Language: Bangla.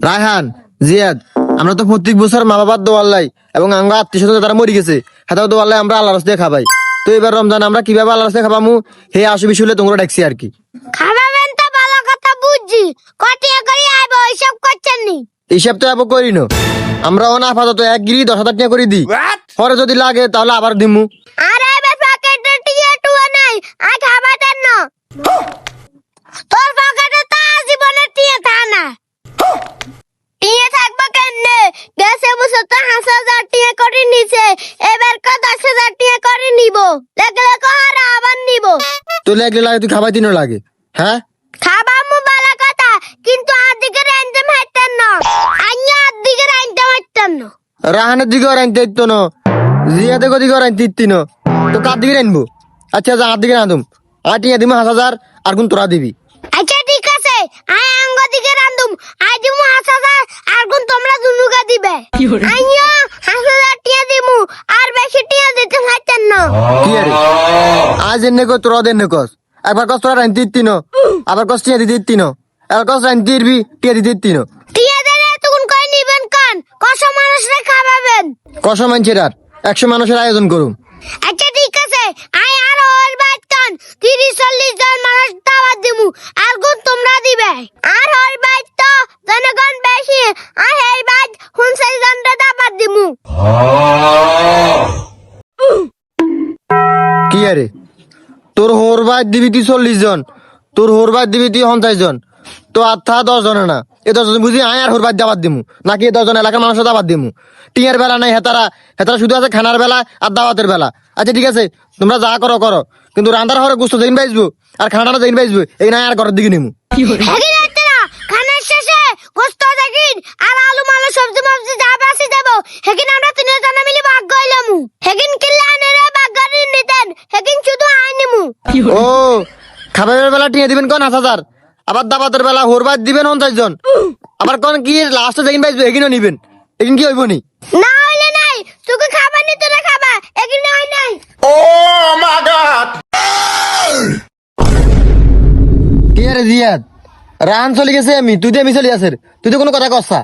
রায়হান, জিয়াদ, আমরা তো প্রত্যেক বছর মা বাবার দোয়ার লাই এবং আমরা আত্মীয় স্বজন তারা মরি গেছে হাতাও দোয়ার লাই আমরা আল্লাহর রাস্তায় খাবাই। তো এবার রমজান আমরা কিভাবে আল্লাহর রাস্তায় খাবামু হে আসবি শুলে তোমরা ডাকছি আর কি। খাবেন তো ভালো কথা বুঝছি, কটিয়া করে আইবো এইসব করছেন নি। এইসব তো আবার করি না আমরা অন আপাতত 1,000 টাকা করে দিই, পরে যদি লাগে তাহলে আবার দিমু। আরে এবার পকেটে টিয়া টুয়া নাই, আর খাবার দেন না। তোর পকেটে তা জীবনে টিয়া থা না। টিয়া থাকবো কেনে? গেছে বছর তো 5,000 টিয়া করে নিছে, এবার কো 10,000 টিয়া করে নিব। লাগলে কো আর আবার নিব। তো লাগলে লাগে তুই খাবাই দিনও লাগে, হ্যাঁ খাবার মু ভালো কথা, কিন্তু আর দিকে রাইনতে মারতেন না। আইয়া আর দিকে রাইনতে মারতেন না। রাহানের দিকে রাইনতে ইত্তো ন, জিয়াদের দিকে রাইনতে ইত্তি ন, তো কার দিকে রাইনবো? আচ্ছা যা আর দিকে রাঁধুম, আর টিয়া দিমু 5,000 আর গুণ তোরা দিবি। আচ্ছা ঠিক আছে, আই আঙ্গ দিকে রান্ধুম, আই দিমু 5,000 আর গুণ তোমরা দুনুকা দিবে। আইয়া 5,000 টিয়া দিমু, আর বেশি টিয়া দিতে চাইতেন না। কি আরে আজ এনে কো তোরা দেন কস, একবার কস তোরা রাইনতে ইত্তি ন, আবার কস টিয়া দিতে ইত্তি ন, আর কস রাইনতে ইরবি টিয়া দিতে ইত্তি ন। টিয়া দিলে তখন কই নিবেন কান, কত মানুষরে খাওয়াবেন? কস মানুষের আর 100 মানুষের আয়োজন করুম। আচ্ছা ঠিক আছে, আই আর ওর বাইতন 30-40 জন মানুষ দাওয়াত দিমু, আর গুণ তোমরা দিবে। আর ওর বাইত তো জনগণ বেশি, আর এই বাইত 50 জনরে দাওয়াত দিমু। কি আরে তোর হোরবাদ দিবি তুই 40 জন, তোর হোরবাদ দিবি তুই 50 জন, তো আত্মা 10 জনে না, এ 10 জন বুঝি আয় আর হোরবাদ দাবাত দিমু নাকি 10 জন এলাকার মানুষের দাবাত দিমু? টিয়ার বেলা নাই, হেতারা হেতারা শুধু আছে খানার বেলা আর দাওয়াতের বেলা। আচ্ছা ঠিক আছে তোমরা যা করো করো, কিন্তু রান্দার ঘরে গুস্ত যেদিন বাইজবো আর খানাটা যেদিন বাইজবো এই নাই আর ঘরের দিকে নিমু। হেগিন আইতেরা খানার শেষে গোস্ত দেখিন আর আলু মালু সবজি মবজি যা বাসি দেব, হেগিন আমরা তিনজনে মিলে ভাগ কইলামু। হেগিন কিল্লা আনেরে ভাগ করে নিতেন, হেগিন শুধু আই নিমু। ও খাবারের বেলা টিয়া দিবেন কোন 5,000, আবার দাবাতের বেলা হোরবাদ দিবেন 50 জন, আবার কোন কি লাস্টে যেদিন বাইজবো এগিনও নিবেন, এগিন কি হইব নি? না হইলে নাই, তোকে খাবার নিতে না খাবা, হেগিন নাই নাই। কি আরে জিয়াদ রান চলে গেছে, আমি তুই দিয়ে আমি চলে আসের, তুই তো কোনো কথা কসা।